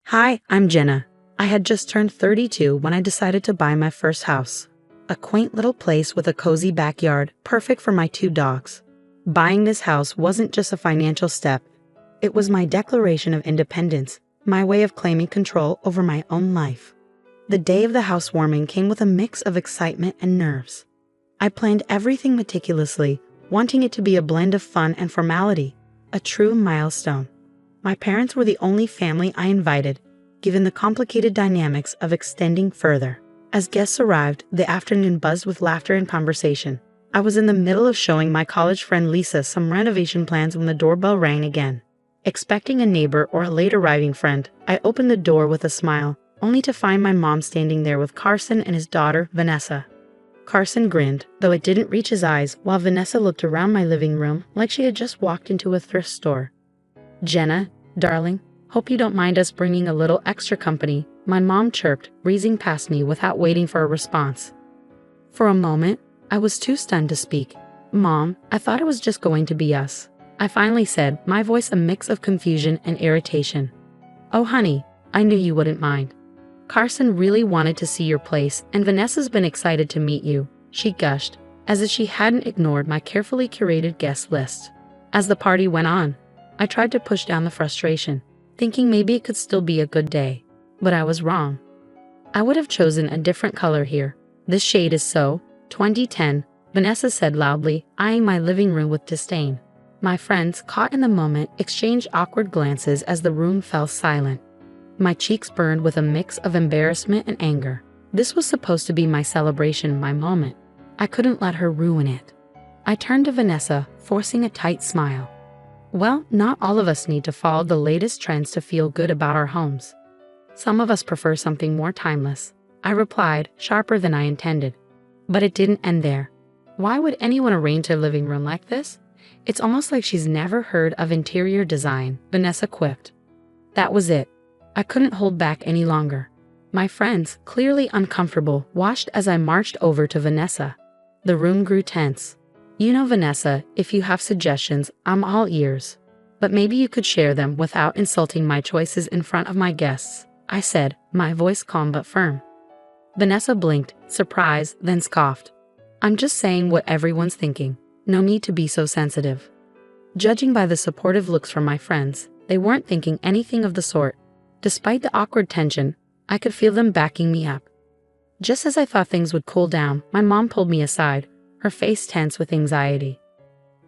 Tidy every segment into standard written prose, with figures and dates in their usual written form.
Hi, I'm Jenna. I had just turned 32 when I decided to buy my first house. A quaint little place with a cozy backyard, perfect for my two dogs. Buying this house wasn't just a financial step. It was my declaration of independence, my way of claiming control over my own life. The day of the housewarming came with a mix of excitement and nerves. I planned everything meticulously, wanting it to be a blend of fun and formality, a true milestone. My parents were the only family I invited, given the complicated dynamics of extending further. As guests arrived, the afternoon buzzed with laughter and conversation. I was in the middle of showing my college friend Lisa some renovation plans when the doorbell rang again. Expecting a neighbor or a late-arriving friend, I opened the door with a smile, only to find my mom standing there with Carson and his daughter, Vanessa. Carson grinned, though it didn't reach his eyes, while Vanessa looked around my living room like she had just walked into a thrift store. "Jenna, darling, hope you don't mind us bringing a little extra company," my mom chirped, breezing past me without waiting for a response. For a moment, I was too stunned to speak. "Mom, I thought it was just going to be us," I finally said, my voice a mix of confusion and irritation. "Oh honey, I knew you wouldn't mind. Carson really wanted to see your place, and Vanessa's been excited to meet you," she gushed, as if she hadn't ignored my carefully curated guest list. As the party went on, I tried to push down the frustration, thinking maybe it could still be a good day. But I was wrong. "I would have chosen a different color here. This shade is so 2010, Vanessa said loudly, eyeing my living room with disdain. My friends, caught in the moment, exchanged awkward glances as the room fell silent. My cheeks burned with a mix of embarrassment and anger. This was supposed to be my celebration, my moment. I couldn't let her ruin it. I turned to Vanessa, forcing a tight smile. "Well, not all of us need to follow the latest trends to feel good about our homes. Some of us prefer something more timeless," I replied, sharper than I intended. But it didn't end there. "Why would anyone arrange their living room like this? It's almost like she's never heard of interior design," Vanessa quipped. That was it. I couldn't hold back any longer. My friends, clearly uncomfortable, watched as I marched over to Vanessa. The room grew tense. "You know, Vanessa, if you have suggestions, I'm all ears. But maybe you could share them without insulting my choices in front of my guests," I said, my voice calm but firm. Vanessa blinked, surprised, then scoffed. "I'm just saying what everyone's thinking. No need to be so sensitive." Judging by the supportive looks from my friends, they weren't thinking anything of the sort. Despite the awkward tension, I could feel them backing me up. Just as I thought things would cool down, my mom pulled me aside, her face tense with anxiety.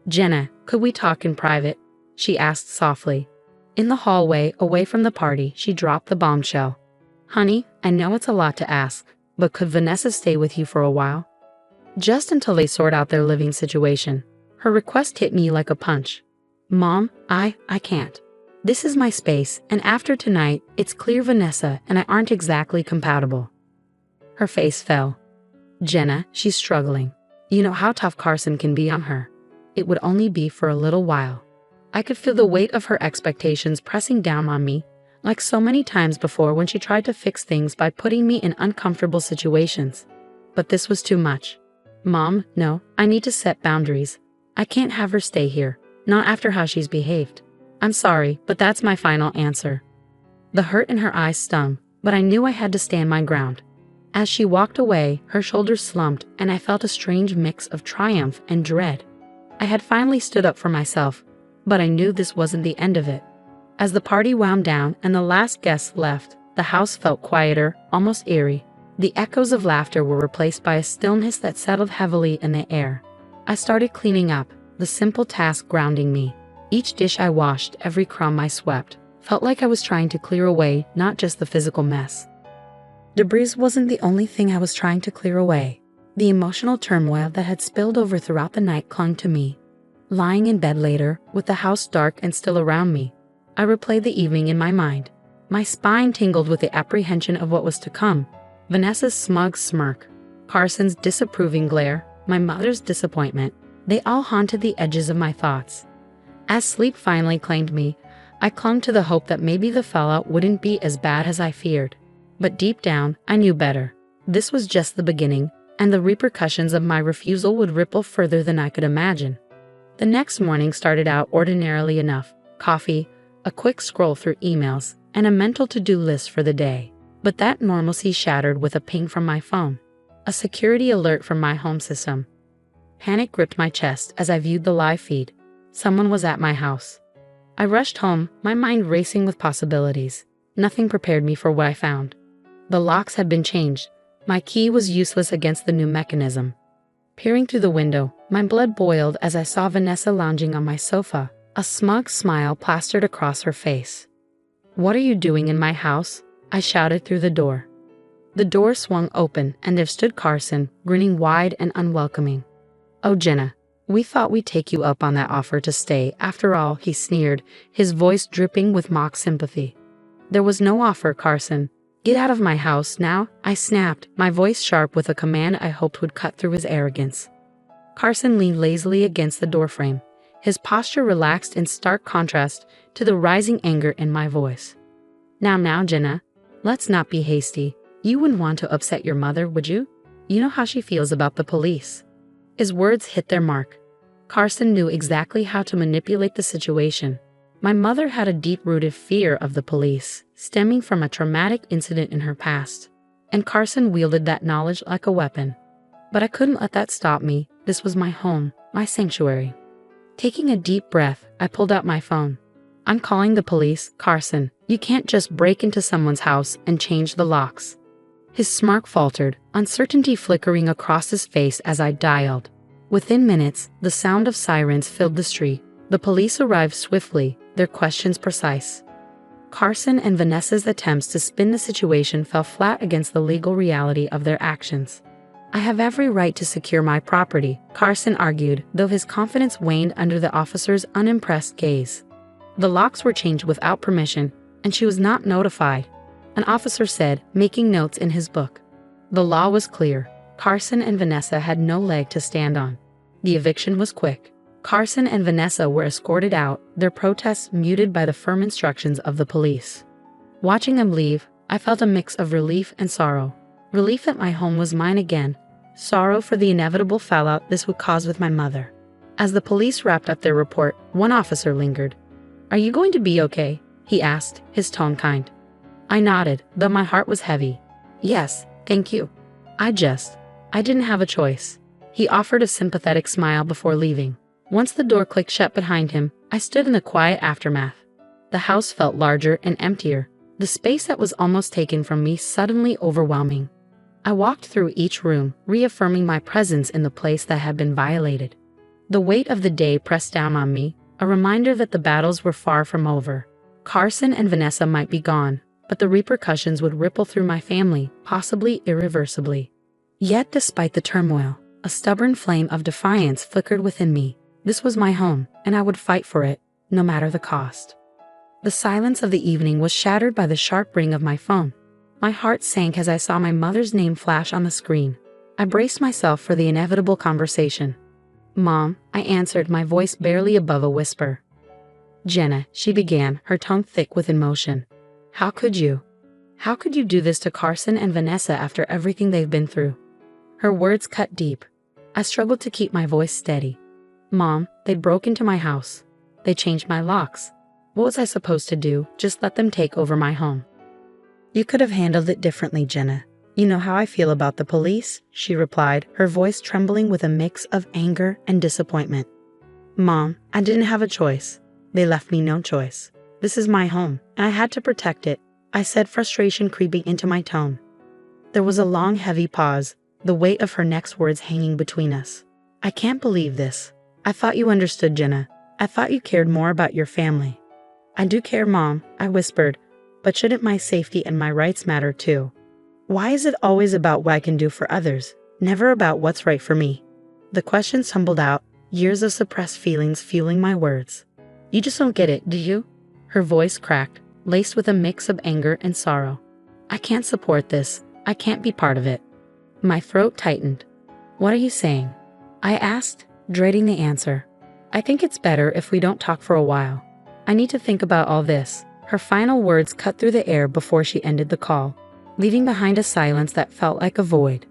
"Jenna, could we talk in private?" she asked softly. In the hallway, away from the party, she dropped the bombshell. "Honey, I know it's a lot to ask, but could Vanessa stay with you for a while? Just until they sort out their living situation." Her request hit me like a punch. "Mom, I can't. This is my space, and after tonight, it's clear Vanessa and I aren't exactly compatible." Her face fell. "Jenna, she's struggling. You know how tough Carson can be on her. It would only be for a little while." I could feel the weight of her expectations pressing down on me, like so many times before when she tried to fix things by putting me in uncomfortable situations. But this was too much. "Mom, no, I need to set boundaries. I can't have her stay here, not after how she's behaved. I'm sorry, but that's my final answer." The hurt in her eyes stung, but I knew I had to stand my ground. As she walked away, her shoulders slumped, and I felt a strange mix of triumph and dread. I had finally stood up for myself, but I knew this wasn't the end of it. As the party wound down and the last guests left, the house felt quieter, almost eerie. The echoes of laughter were replaced by a stillness that settled heavily in the air. I started cleaning up, the simple task grounding me. Each dish I washed, every crumb I swept, felt like I was trying to clear away not just the physical mess. Debris wasn't the only thing I was trying to clear away. The emotional turmoil that had spilled over throughout the night clung to me. Lying in bed later, with the house dark and still around me, I replayed the evening in my mind. My spine tingled with the apprehension of what was to come. Vanessa's smug smirk, Carson's disapproving glare, my mother's disappointment, they all haunted the edges of my thoughts. As sleep finally claimed me, I clung to the hope that maybe the fallout wouldn't be as bad as I feared. But deep down, I knew better. This was just the beginning, and the repercussions of my refusal would ripple further than I could imagine. The next morning started out ordinarily enough. Coffee, a quick scroll through emails, and a mental to-do list for the day. But that normalcy shattered with a ping from my phone, a security alert from my home system. Panic gripped my chest as I viewed the live feed. Someone was at my house. I rushed home, my mind racing with possibilities. Nothing prepared me for what I found. The locks had been changed. My key was useless against the new mechanism. Peering through the window, my blood boiled as I saw Vanessa lounging on my sofa, a smug smile plastered across her face. "What are you doing in my house?" I shouted through the door. The door swung open and there stood Carson, grinning wide and unwelcoming. "Oh, Jenna, we thought we'd take you up on that offer to stay after all," he sneered, his voice dripping with mock sympathy. "There was no offer, Carson. Get out of my house now," I snapped, my voice sharp with a command I hoped would cut through his arrogance. Carson leaned lazily against the doorframe, his posture relaxed in stark contrast to the rising anger in my voice. Now, Jenna, let's not be hasty. You wouldn't want to upset your mother, would you? You know how she feels about the police." His words hit their mark. Carson knew exactly how to manipulate the situation. My mother had a deep-rooted fear of the police, stemming from a traumatic incident in her past, and Carson wielded that knowledge like a weapon. But I couldn't let that stop me. This was my home, my sanctuary. Taking a deep breath, I pulled out my phone. "I'm calling the police, Carson. You can't just break into someone's house and change the locks." His smirk faltered, uncertainty flickering across his face as I dialed. Within minutes, the sound of sirens filled the street. The police arrived swiftly, their questions precise. Carson and Vanessa's attempts to spin the situation fell flat against the legal reality of their actions. "I have every right to secure my property," Carson argued, though his confidence waned under the officer's unimpressed gaze. "The locks were changed without permission, and she was not notified," an officer said, making notes in his book. The law was clear. Carson and Vanessa had no leg to stand on. The eviction was quick. Carson and Vanessa were escorted out, their protests muted by the firm instructions of the police. Watching them leave, I felt a mix of relief and sorrow. Relief that my home was mine again, sorrow for the inevitable fallout this would cause with my mother. As the police wrapped up their report, one officer lingered. "Are you going to be okay?" he asked, his tone kind. I nodded, though my heart was heavy. "Yes, thank you. I didn't have a choice." He offered a sympathetic smile before leaving. Once the door clicked shut behind him, I stood in the quiet aftermath. The house felt larger and emptier, the space that was almost taken from me suddenly overwhelming. I walked through each room, reaffirming my presence in the place that had been violated. The weight of the day pressed down on me, a reminder that the battles were far from over. Carson and Vanessa might be gone, but the repercussions would ripple through my family, possibly irreversibly. Yet despite the turmoil, a stubborn flame of defiance flickered within me. This was my home, and I would fight for it, no matter the cost. The silence of the evening was shattered by the sharp ring of my phone. My heart sank as I saw my mother's name flash on the screen. I braced myself for the inevitable conversation. "Mom," I answered, my voice barely above a whisper. "Jenna," she began, her tongue thick with emotion. How could you do this to Carson and Vanessa after everything they've been through?" Her words cut deep. I struggled to keep my voice steady. "Mom, they broke into my house. They changed my locks. What was I supposed to do? Just let them take over my home?" "You could have handled it differently, Jenna. You know how I feel about the police," she replied, her voice trembling with a mix of anger and disappointment. "Mom, I didn't have a choice. They left me no choice. This is my home, and I had to protect it," I said, frustration creeping into my tone. There was a long, heavy pause, the weight of her next words hanging between us. "I can't believe this. I thought you understood, Jenna. I thought you cared more about your family." "I do care, Mom," I whispered, "but shouldn't my safety and my rights matter too? Why is it always about what I can do for others, never about what's right for me?" The questions tumbled out, years of suppressed feelings fueling my words. "You just don't get it, do you?" Her voice cracked, laced with a mix of anger and sorrow. "I can't support this. I can't be part of it." My throat tightened. "What are you saying?" I asked, dreading the answer. "I think it's better if we don't talk for a while. I need to think about all this." Her final words cut through the air before she ended the call, leaving behind a silence that felt like a void.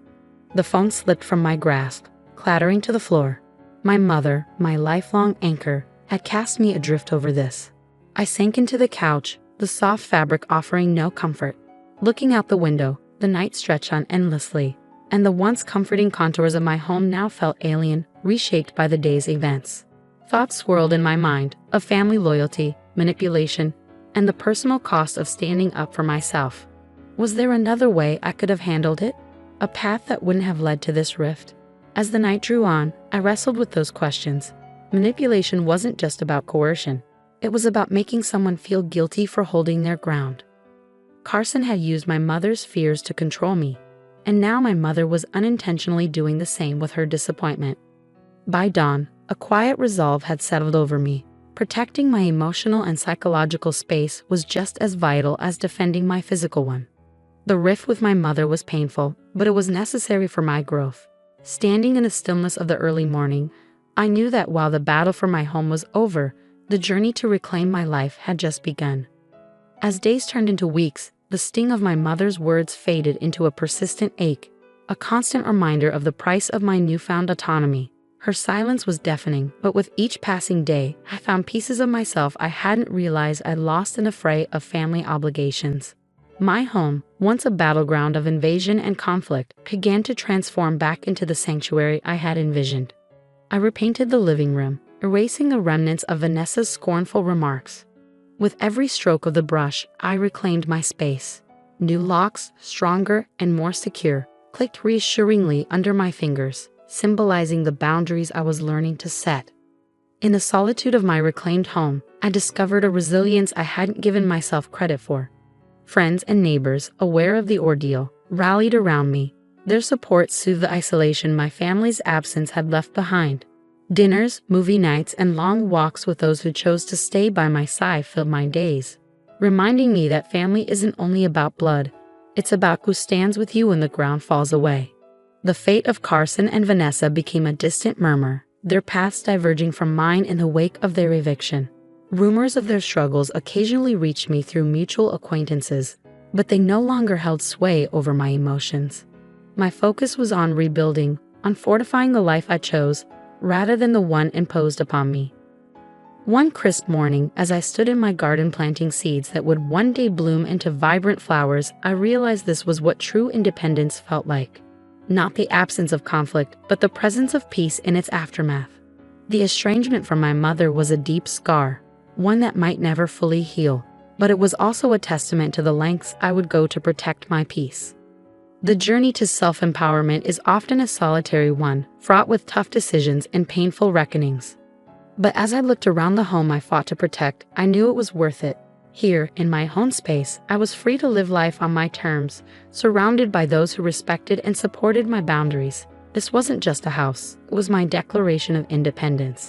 The phone slipped from my grasp, clattering to the floor. My mother, my lifelong anchor, had cast me adrift over this. I sank into the couch, the soft fabric offering no comfort. Looking out the window, the night stretched on endlessly, and the once comforting contours of my home now felt alien, reshaped by the day's events. Thoughts swirled in my mind of family loyalty, manipulation, and the personal cost of standing up for myself. Was there another way I could have handled it? A path that wouldn't have led to this rift? As the night drew on, I wrestled with those questions. Manipulation wasn't just about coercion. It was about making someone feel guilty for holding their ground. Carson had used my mother's fears to control me, and now my mother was unintentionally doing the same with her disappointment. By dawn, a quiet resolve had settled over me. Protecting my emotional and psychological space was just as vital as defending my physical one. The rift with my mother was painful, but it was necessary for my growth. Standing in the stillness of the early morning, I knew that while the battle for my home was over, the journey to reclaim my life had just begun. As days turned into weeks, the sting of my mother's words faded into a persistent ache, a constant reminder of the price of my newfound autonomy. Her silence was deafening, but with each passing day, I found pieces of myself I hadn't realized I'd lost in the fray of family obligations. My home, once a battleground of invasion and conflict, began to transform back into the sanctuary I had envisioned. I repainted the living room, erasing the remnants of Vanessa's scornful remarks. With every stroke of the brush, I reclaimed my space. New locks, stronger and more secure, clicked reassuringly under my fingers, symbolizing the boundaries I was learning to set. In the solitude of my reclaimed home, I discovered a resilience I hadn't given myself credit for. Friends and neighbors, aware of the ordeal, rallied around me. Their support soothed the isolation my family's absence had left behind. Dinners, movie nights, and long walks with those who chose to stay by my side filled my days, reminding me that family isn't only about blood, it's about who stands with you when the ground falls away. The fate of Carson and Vanessa became a distant murmur, their paths diverging from mine in the wake of their eviction. Rumors of their struggles occasionally reached me through mutual acquaintances, but they no longer held sway over my emotions. My focus was on rebuilding, on fortifying the life I chose, rather than the one imposed upon me. One crisp morning, as I stood in my garden planting seeds that would one day bloom into vibrant flowers, I realized this was what true independence felt like. Not the absence of conflict, but the presence of peace in its aftermath. The estrangement from my mother was a deep scar, one that might never fully heal, but it was also a testament to the lengths I would go to protect my peace. The journey to self-empowerment is often a solitary one, fraught with tough decisions and painful reckonings. But as I looked around the home I fought to protect, I knew it was worth it. Here, in my home space, I was free to live life on my terms, surrounded by those who respected and supported my boundaries. This wasn't just a house, it was my declaration of independence.